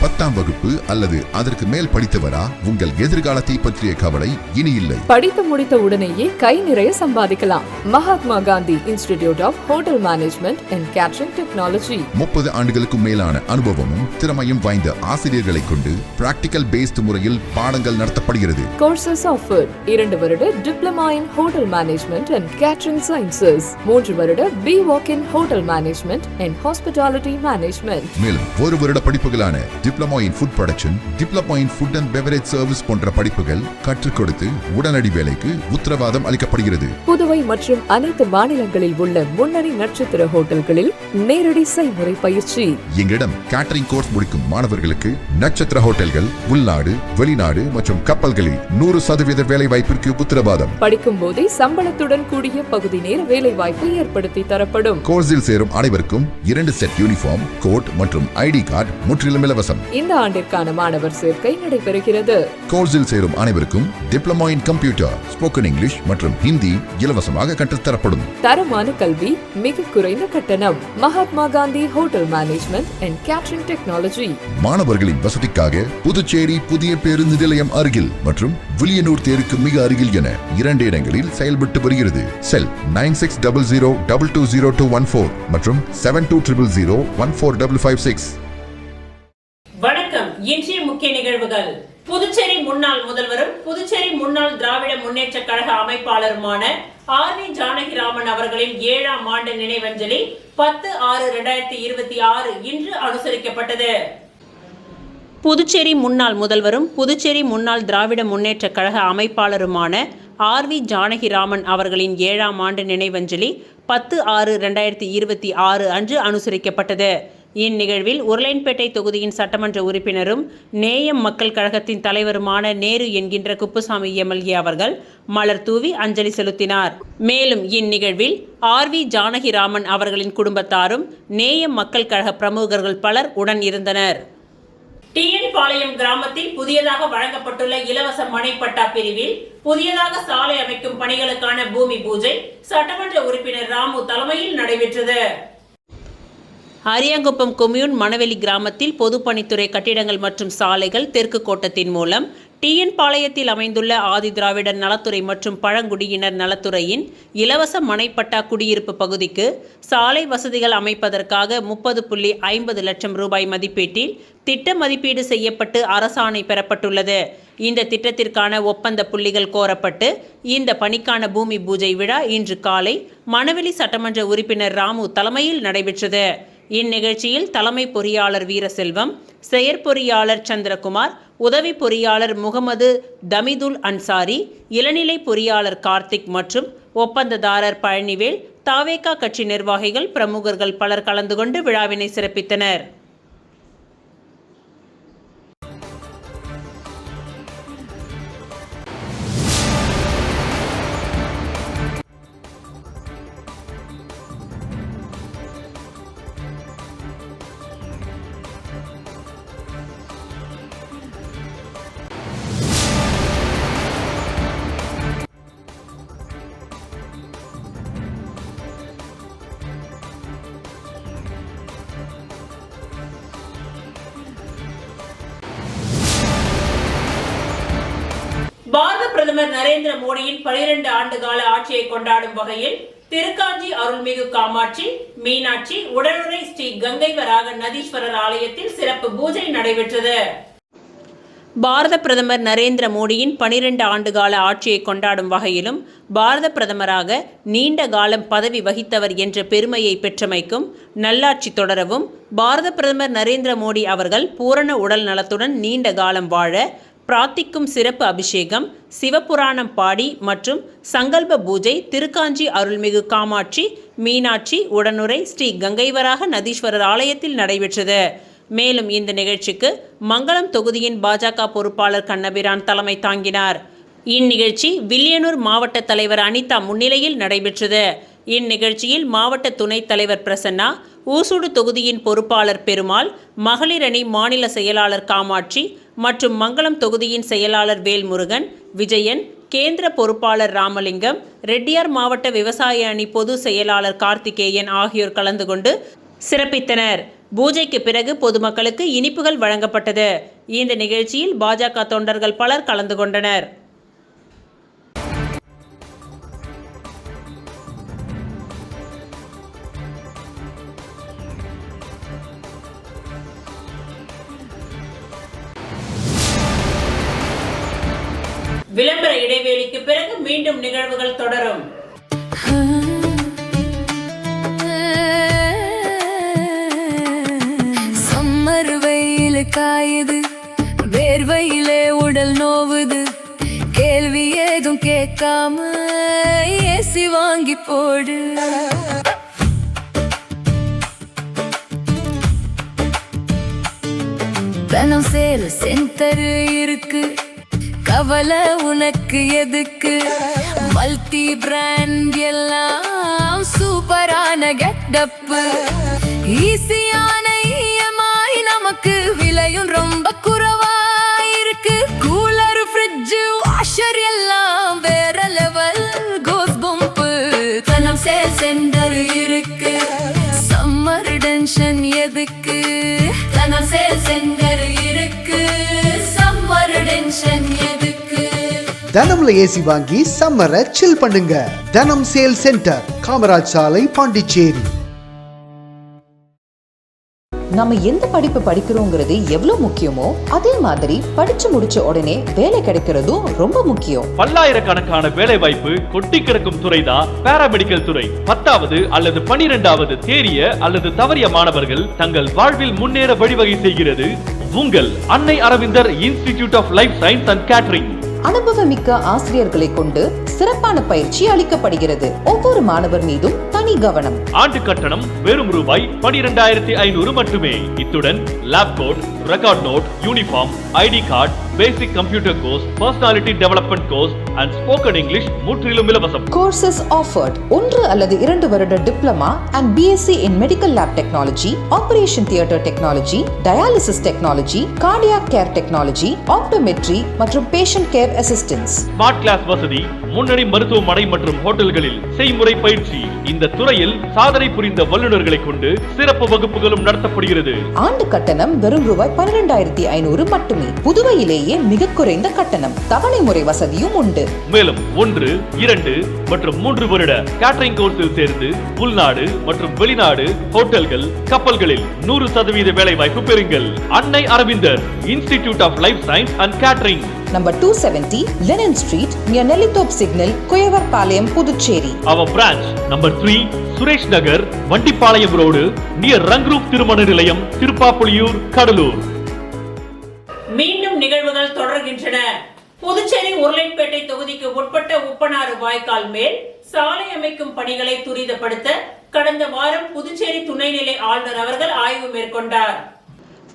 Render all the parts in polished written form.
10ஆம் வகுப்பு அல்லது அதற்கு மேல் படித்தவரா? உங்கள் எதிர்காலத்தை பற்றிய கவலை இனி இல்லை. படித்து முடித்த உடனேயே கை நிறைய சம்பாதிக்கலாம். Mahatma Gandhi institute of hotel management and catering technology. 30 ஆண்டுகளுக்கும் மேலான அனுபவமும் திறமையும் வாய்ந்த ஆசிரியர்களை கொண்டு பிராக்டிகல் பேஸ்ட் முறையில் பாடங்கள் நடத்தப்படுகிறது. கோர்சஸ் ஆஃபர் 2 வருட diploma in hotel management and catering sciences, 3 வருட BWalk in hotel management and hospitality management. மேலும் 1 வருட படிப்புகளான diploma in food production, diploma in food and beverage service போன்ற படிப்புகள் கற்றுக் கொடுத்து உடனடி வேலைக்கு உத்தரவாதம் அளிக்கப்படுகிறது. புதுவை மற்றும் அனைத்து மாநிலங்களில் உள்ள முன்னணி நட்சத்திர ஹோட்டல்களில் நேரடி செய்முறை பயிற்சி. எங்களிடம் கேட்டரிங் கோர்ஸ் முடிக்கும் மாணவர்களுக்கு நட்சத்திர ஹோட்டல்கள், உள்நாடு, வெளிநாடு மற்றும் கப்பல்களில் 100% வேலை வாய்ப்பிற்கு உத்தரவாதம். படிக்கும் போதே சம்பளத்துடன் கூடிய பகுதி நேர வேலை வாய்ப்பு ஏற்படுத்தி தரப்படும். கோர்ஸில் சேரும் அனைவருக்கும் 2 செட் யூனிஃபார்ம், கோட் மற்றும் ஐடி கார்டு முற்றிலும் இலவசம். இந்த ஆண்டிற்கான மாணவர் சேர்க்கை நடைபெறுகிறது. கோர்ஸில் சேரும் அனைவருக்கும் diploma in computer, spoken English மற்றும் ஹிந்தி இலவசமாக கற்றுத்தரப்படும். தரமான கல்வி, மிக குறைந்த கட்டணம். Mahatma Gandhi hotel management and catering technology. மாணவர்களின் வசதிக்காக புதுச்சேரி புதிய பேருந்து நிலையம் அருகில் மற்றும் வில்லியனூர் தேருக்கு மிக அருகில் என 2 இடங்களில் செயல்பட்டு வருகிறது. செல் 9600220214 மற்றும் 7200014556. வணக்கம். இன்றைய முக்கிய நிகழ்வுகள். புதுச்சேரி முன்னாள் முதல்வரும் புதுச்சேரி முன்னாள் திராவிட முன்னேற்ற கழக அமைப்பாளருமான RV ஜானகிராமன் அவர்களின் 7ஆம் ஆண்டு நினைவஞ்சலி 10/6/2026 இன்று அனுசரிக்கப்பட்டது. புதுச்சேரி முன்னாள் முதல்வரும் புதுச்சேரி முன்னாள் திராவிட முன்னேற்ற கழக அமைப்பாளருமான RV ஜானகிராமன் அவர்களின் 7ஆம் ஆண்டு நினைவஞ்சலி 10/6/2026 அன்று அனுசரிக்கப்பட்டது. இந்நிகழ்வில் உருளையன்பேட்டை தொகுதியின் சட்டமன்ற உறுப்பினரும் நேயம் மக்கள் கழகத்தின் தலைவருமான நேரு என்கின்ற குப்புசாமி MLA அவர்கள் மலர் தூவி அஞ்சலி செலுத்தினார். மேலும் இந்நிகழ்வில் RV ஜானகிராமன் அவர்களின் குடும்பத்தாரும் நேயம் மக்கள் கழக பிரமுகர்கள் பலர் உடன் இருந்தனர். TN பாளையம் கிராமத்தில் புதியதாக வழங்கப்பட்டுள்ள இலவச மனைப்பட்டா பிரிவில் புதியதாக சாலை அமைக்கும் பணிகளுக்கான பூமி பூஜை சட்டமன்ற உறுப்பினர் ராமு தலைமையில் நடைபெற்றது. அரியாங்குப்பம் கொம்யூன் மணவெளி கிராமத்தில் பொதுப்பணித்துறை கட்டிடங்கள் மற்றும் சாலைகள் தெற்கு கோட்டத்தின் மூலம் TN பாளையத்தில் அமைந்துள்ள ஆதி திராவிடர் நலத்துறை மற்றும் பழங்குடியினர் நலத்துறையின் இலவச மனைப்பட்டா குடியிருப்பு பகுதிக்கு சாலை வசதிகள் அமைப்பதற்காக 30.50 லட்சம் ரூபாய் மதிப்பீட்டில் திட்ட மதிப்பீடு செய்யப்பட்டு அரசாணை பெறப்பட்டுள்ளது. இந்த திட்டத்திற்கான ஒப்பந்த புள்ளிகள் கோரப்பட்டு இந்த பணிக்கான பூமி பூஜை விழா இன்று காலை மணவெளி சட்டமன்ற உறுப்பினர் ராமு தலைமையில் நடைபெற்றது. இந்நிகழ்ச்சியில் தலைமை பொறியாளர் வீரசெல்வம், செயற்பொறியாளர் சந்திரகுமார், உதவி பொறியாளர் முகமது தமிதுல் அன்சாரி, இளநிலை பொறியாளர் கார்த்திக் மற்றும் ஒப்பந்ததாரர் பழனிவேல், தாவேகா கட்சி நிர்வாகிகள், பிரமுகர்கள் பலர் கலந்து கொண்டு விழாவினை சிறப்பித்தனர். பாரத பிரதமர் நரேந்திர மோடியின் 12 ஆண்டு கால ஆட்சியை கொண்டாடும் வகையில் திருக்காஞ்சி அருள்மிகு காமாட்சி, மீனாட்சி, உடனுரை ஸ்ரீ கங்கைவராக நதீஸ்வரர் ஆலயத்தில் சிறப்பு பூஜை நடைபெற்றது. பாரத பிரதமர் நரேந்திர மோடியின் 12 ஆண்டு கால ஆட்சியை கொண்டாடும் வகையிலும் பாரத பிரதமராக நீண்ட காலம் பதவி வகித்தவர் என்ற பெருமையை பெற்றமைக்கும் நல்லாட்சி தொடரவும் பாரத பிரதமர் நரேந்திர மோடி அவர்கள் பூரண உடல் நலத்துடன் நீண்ட காலம் வாழ பிரார்த்திக்கும் சிறப்பு அபிஷேகம், சிவபுராணம் பாடி மற்றும் சங்கல்ப பூஜை திருக்காஞ்சி அருள்மிகு காமாட்சி, மீனாட்சி, உடனுரை ஸ்ரீ கங்கைவராக நதீஸ்வரர் ஆலயத்தில் நடைபெற்றது. மேலும் இந்த நிகழ்ச்சிக்கு மங்களம் தொகுதியின் பாஜக பொறுப்பாளர் கண்ணபிரான் தலைமை தாங்கினார். இந்நிகழ்ச்சி வில்லியனூர் மாவட்ட தலைவர் அனிதா முன்னிலையில் நடைபெற்றது. இந்நிகழ்ச்சியில் மாவட்ட துணைத் தலைவர் பிரசன்னா, ஊசுடு தொகுதியின் பொறுப்பாளர் பெருமாள், மகளிர் அணி மாநில செயலாளர் காமாட்சி மற்றும் மங்களம் தொகுதியின் செயலாளர் வேல்முருகன், விஜயன், கேந்திர பொறுப்பாளர் ராமலிங்கம், ரெட்டியார் மாவட்ட விவசாய அணி பொது செயலாளர் கார்த்திகேயன் ஆகியோர் கலந்து கொண்டு சிறப்பித்தனர். பூஜைக்கு பிறகு பொதுமக்களுக்கு இனிப்புகள் வழங்கப்பட்டது. இந்த நிகழ்ச்சியில் பாஜக தொண்டர்கள் பலர் கலந்து கொண்டனர். விளம்பர இடைவேளைக்கு பிறகு மீண்டும் நிகழ்வுகள் தொடரும். சம்மர் வெயில் காயுது, வேர்வையிலே உடல் நோவுது, கேள்வி ஏதும் கேட்காம ஏசி வாங்கி போடு. தனம் சேல் சென்டர் இருக்கு, கவலை உனக்கு எதுக்கு? மல்டி பிராண்ட் எல்லாம் சூப்பரான கெட்டப், ஈஸியான EMI, நமக்கு விலையும் ரொம்ப குறைவா இருக்கு. கூலர், ஃப்ரிட்ஜ், வாஷர் எல்லாம் வேற லெவல் கோஸ் பம்ப். தனம் சேல் சென்டர் இருக்கு, சம்மர் டென்ஷன் எதுக்கு? தனம் சேல் சென்டர் இருக்கு, சம்மர் டென்ஷன் எதுக்கு? தனம்ல ஏசி வாங்கி சம்மரை சில் பண்ணுங்க. தனம் சேல் சென்டர், காமராஜ் சாலை, பாண்டிச்சேரி. நம்ம எந்த படிப்பு படிக்கிறோங்கிறது எவ்வளவு முக்கியமோ அதே மாதிரி படிச்சு முடிச்ச உடனே வேலை கிடைக்கிறதும் ரொம்ப முக்கியம். பல்லாயிரக்கணக்கான வேலை வாய்ப்பு கொட்டி கிடக்கும் துறைதான் பாராமெடிக்கல் துறை. 10வது அல்லது 12வது தேறிய அல்லது தவறிய மாணவர்கள் தங்கள் வாழ்வில் முன்னேற வழிவகை செய்கிறது உங்கள் Annai Aravindar institute of life science and catering. அனுபவமிக்க ஆசிரியர்களை கொண்டு சிறப்பான பயிற்சி அளிக்கப்படுகிறது. ஒவ்வொரு மாணவர் மீதும் தனி கவனம். ஆண்டு கட்டணம் வெறும் ரூபாய் 12,500 மட்டுமே. இத்துடன் lab coat, record note, uniform, ID card, basic computer course, personality development course and spoken English முற்றிலும் இலவசம். கோர்சஸ் ஆஃபர்ட் 1 அல்லது 2 வருட diploma and BSc in medical lab technology, operation theatre technology, dialysis technology, cardiac care technology, optometry மற்றும் patient care assistance. Smart class வசதி, முன்னணி மருத்துவமனை மற்றும் ஹோட்டல்களில் செய்முறை பயிற்சி. இந்த துறையில் சாதனை புரிந்த வல்லுநர்களை கொண்டு சிறப்பு வகுப்புகளும் நடத்தப்படுகிறது. ஆண்டு கட்டணம் வெறும் ரூபாய் 12,500 மட்டுமே. புதுவையிலேயே மிக குறைந்த கட்டணம். தவணை முறை வசதியும் உண்டு. மேலும் 1, 2 மற்றும் 3 வருட கேட்டரிங் கோர்ஸில் சேர்ந்து உள்நாடு மற்றும் வெளிநாடு ஹோட்டல்கள், கப்பல்களில் 100% வேலை வாய்ப்பு பெறுங்கள். Annai Aravindar institute of life science and catering, number 270 Lenin street, near Nellithope signal, Kuyavarpalayam, Puducherry. Our branch number 3 Suresh Nagar, Vandipalayam road, near Rangroop திருமண நிலையம், திருப்பாப்புலியூர், கடலூர். மீண்டும் நிகழ்வுகள் தொடர்கின்றன. புதுச்சேரி உருளைப்பேட்டை தொகுதிக்கு உட்பட்ட உப்பனாறு வாய்க்கால் மேல் சாலை அமைக்கும் பணிகளை துரிதப்படுத்த கடந்த வாரம் புதுச்சேரி துணைநிலை ஆளுநர் அவர்கள் ஆய்வு மேற்கொண்டார்.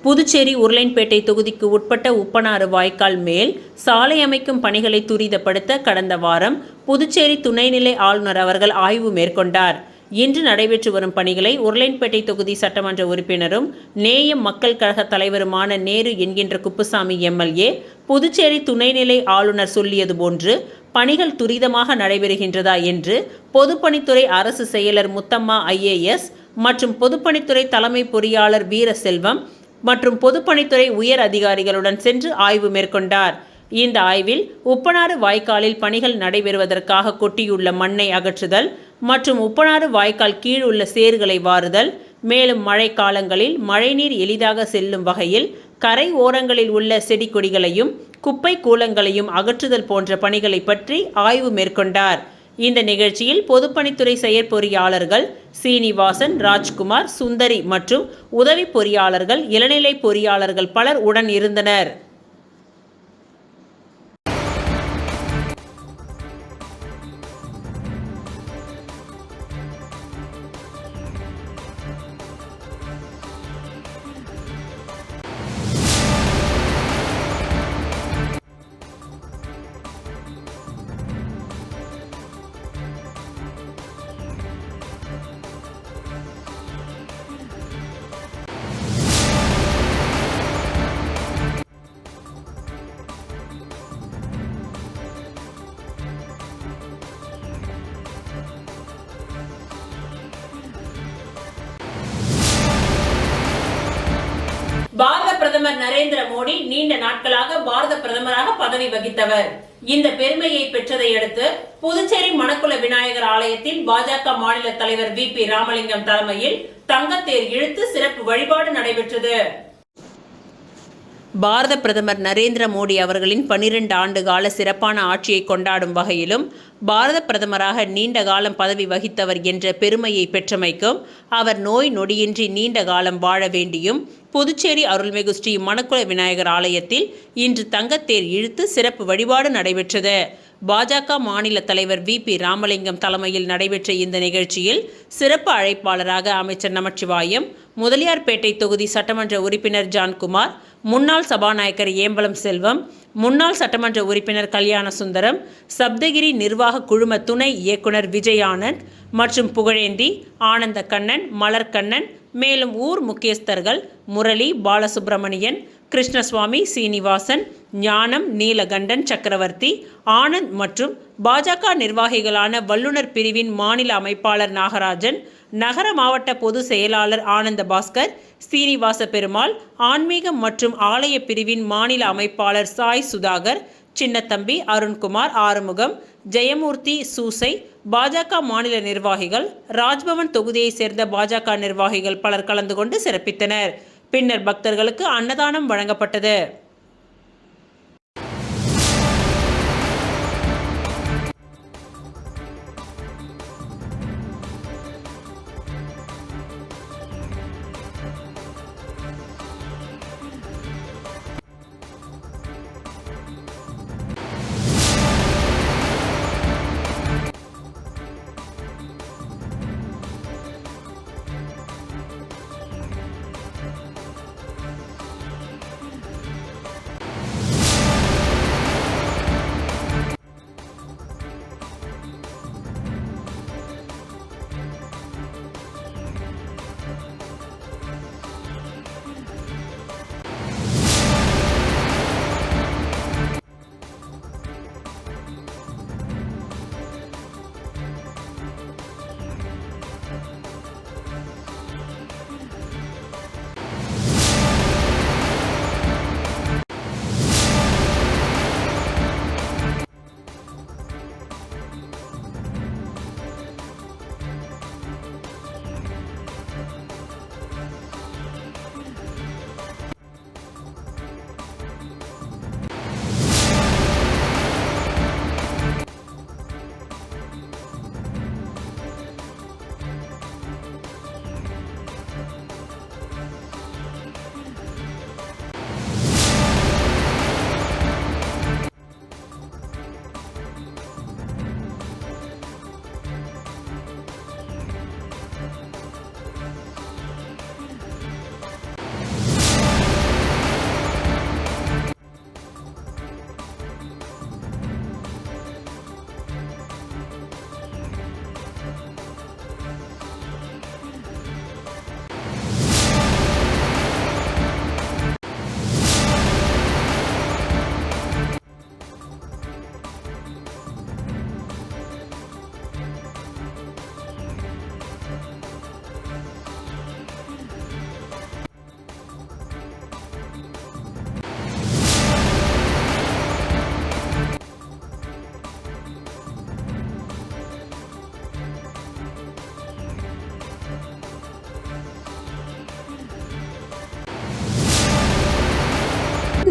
புதுச்சேரி உருளைப்பேட்டை தொகுதிக்கு உட்பட்ட உப்பனாறு வாய்க்கால் மேல் சாலை அமைக்கும் பணிகளை துரிதப்படுத்த கடந்த வாரம் புதுச்சேரி துணைநிலை ஆளுநர் அவர்கள் ஆய்வு மேற்கொண்டார். இன்று நடைபெற்று வரும் பணிகளை உருளைப்பேட்டை தொகுதி சட்டமன்ற உறுப்பினரும் நேயம் மக்கள் கழக தலைவருமான நேரு என்கின்ற குப்புசாமி MLA புதுச்சேரி துணைநிலை ஆளுநர் சொல்லியது போன்று பணிகள் துரிதமாக நடைபெறுகின்றதா என்று பொதுப்பணித்துறை அரசு செயலர் முத்தம்மா IAS மற்றும் பொதுப்பணித்துறை தலைமை பொறியாளர் வீரசெல்வம் மற்றும் பொதுப்பணித்துறை உயர் அதிகாரிகளுடன் சென்று ஆய்வு மேற்கொண்டார். இந்த ஆய்வில் உப்பனாறு வாய்க்காலில் பணிகள் நடைபெறுவதற்காக கொட்டியுள்ள மண்ணை அகற்றுதல் மற்றும் உப்பனாறு வாய்க்கால் கீழ் உள்ள சேறுகளை வாருதல், மேலும் மழை காலங்களில் மழைநீர் எளிதாக செல்லும் வகையில் கரை ஓரங்களில் உள்ள செடி கொடிகளையும் குப்பை கூலங்களையும் அகற்றுதல் போன்ற பணிகளை பற்றி ஆய்வு மேற்கொண்டார். இந்த நிகழ்ச்சியில் பொதுப்பணித்துறை செயற்பொறியாளர்கள் சீனிவாசன், ராஜ்குமார், சுந்தரி மற்றும் உதவி பொறியாளர்கள், இளநிலை பொறியாளர்கள் பலர் உடன் இருந்தனர். பிரதமர் நரேந்திர மோடி நீண்ட நாட்களாக பாரத பிரதமராக பதவி வகித்தவர். இந்த பெருமையை பெற்றதை அடுத்து புதுச்சேரி மணக்குள விநாயகர் ஆலயத்தில் பாஜக மாநில தலைவர் VP ராமலிங்கம் தலைமையில் தங்கத்தேர் இழுத்து சிறப்பு வழிபாடு நடைபெற்றது. பாரத பிரதமர் நரேந்திர மோடி அவர்களின் 12 ஆண்டு கால சிறப்பான ஆட்சியை கொண்டாடும் வகையிலும் பாரத பிரதமராக நீண்ட காலம் பதவி வகித்தவர் என்ற பெருமையை பெற்றமைக்கும் அவர் நோய் நொடியின்றி நீண்ட காலம் வாழ வேண்டியும் புதுச்சேரி அருள்மிகு ஸ்ரீ மணக்குள விநாயகர் ஆலயத்தில் இன்று தங்கத்தேர் இழுத்து சிறப்பு வழிபாடு நடைபெற்றது. பாஜக மாநில தலைவர் VP ராமலிங்கம் தலைமையில் நடைபெற்ற இந்த நிகழ்ச்சியில் சிறப்பு அழைப்பாளராக அமைச்சர் நமச்சிவாயம், முதலியார்பேட்டை தொகுதி சட்டமன்ற உறுப்பினர் ஜான்குமார், முன்னாள் சபாநாயகர் ஏம்பலம் செல்வம், முன்னாள் சட்டமன்ற உறுப்பினர் கல்யாண சுந்தரம், சப்தகிரி நிர்வாக குழும துணை இயக்குனர் விஜய் ஆனந்த் மற்றும் புகழேந்தி, ஆனந்த கண்ணன், மலர்கண்ணன், மேலும் ஊர் முக்கியஸ்தர்கள் முரளி, பாலசுப்ரமணியன், கிருஷ்ணசுவாமி, சீனிவாசன், ஞானம், நீலகண்டன், சக்கரவர்த்தி, ஆனந்த் மற்றும் பாஜக நிர்வாகிகளான வல்லுநர் பிரிவின் மாநில அமைப்பாளர் நாகராஜன், நகர மாவட்ட பொது செயலாளர் ஆனந்த பாஸ்கர், சீனிவாச பெருமாள், ஆன்மீகம் மற்றும் ஆலய பிரிவின் மாநில அமைப்பாளர் சாய் சுதாகர், சின்னத்தம்பி, அருண்குமார், ஆறுமுகம், ஜெயமூர்த்தி, சூசை, பாஜக மாநில நிர்வாகிகள், ராஜ்பவன் தொகுதியை சேர்ந்த பாஜக நிர்வாகிகள் பலர் கலந்து கொண்டு சிறப்பித்தனர். பின்னர் பக்தர்களுக்கு அன்னதானம் வழங்கப்பட்டது.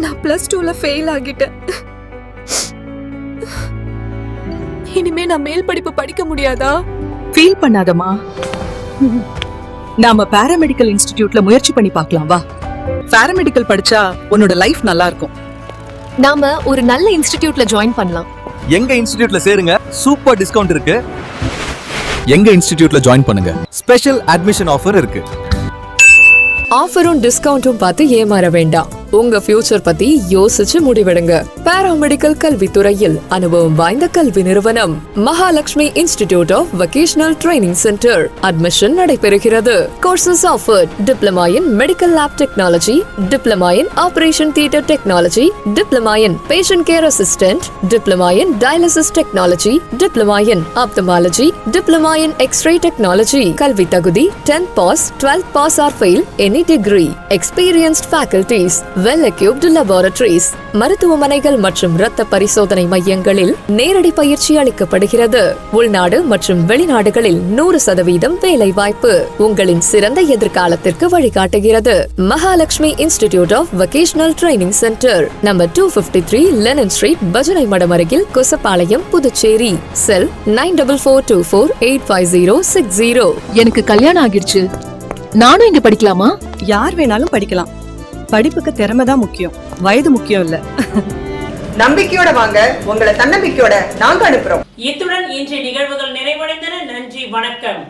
நான் +2ல ஃபெயில் ஆகிட்டேன். இனிமே நான் மேல் படிப்பு படிக்க முடியாதா? ஃபீல் பண்ணாதமா, நாம பாராமெடிக்கல் இன்ஸ்டிடியூட்ல முயற்சி பண்ணி பார்க்கலாம் வா. பாராமெடிக்கல் படிச்சா உன்னோட லைஃப் நல்லா இருக்கும். நாம ஒரு நல்ல இன்ஸ்டிடியூட்ல ஜாயின் பண்ணலாம். எங்க இன்ஸ்டிடியூட்ல சேருங்க, சூப்பர் டிஸ்கவுண்ட் இருக்கு. எங்க இன்ஸ்டிடியூட்ல ஜாயின் பண்ணுங்க, ஸ்பெஷல் அட்மிஷன் ஆஃபர் இருக்கு. ஆஃபரும் டிஸ்கவுண்டும் பார்த்து ஏமாற வேண்டாம். உங்க ஃபியூச்சர் பத்தி யோசிச்சு முடிவெடுங்க. பாராமெடிக்கல் கல்வித்துறையில் அனுபவம் வாய்ந்த கல்வி நிறுவனம் Mahalakshmi institute of vocational training centre. Admission நடைபெறுகிறது. Courses offered: diploma in medical lab technology, diploma in operation theatre technology, diploma in patient care assistant, diploma in dialysis technology, diploma in ophthalmology, diploma in x ray technology. கல்வி தகுதி 10th pass, 12th pass or fail, any degree. Experienced faculties. Well equipped laboratories, மருத்துவமனைகள் மற்றும் இரத்த பரிசோதனை மையங்களில் நேரடி பயிற்சி அளிக்கப்படுகிறது. உள்நாடு மற்றும் வெளிநாடுகளில் 100% வேலை வாய்ப்பு உங்களின் சிறந்த எதிர்காலத்திற்கு வழிகாட்டுகிறது. Mahalakshmi institute of vocational training centre, number 253 Lenin street, பஜனை மடம் அருகில், குசப்பாளையம், புதுச்சேரி. செல் 94248506. எனக்கு கல்யாணம் ஆகிடுச்சு, நானும் இங்க படிக்கலாமா? யார் வேணாலும் படிக்கலாம். படிப்புக்கு திறமை தான் முக்கியம், வயது முக்கியம் இல்ல. நம்பிக்கையோட வாங்க, உங்களை தன்னம்பிக்கையோட நாங்க அனுப்புறோம். இத்துடன் இன்றைய நிகழ்வுகள் நிறைவடைந்தன. நன்றி, வணக்கம்.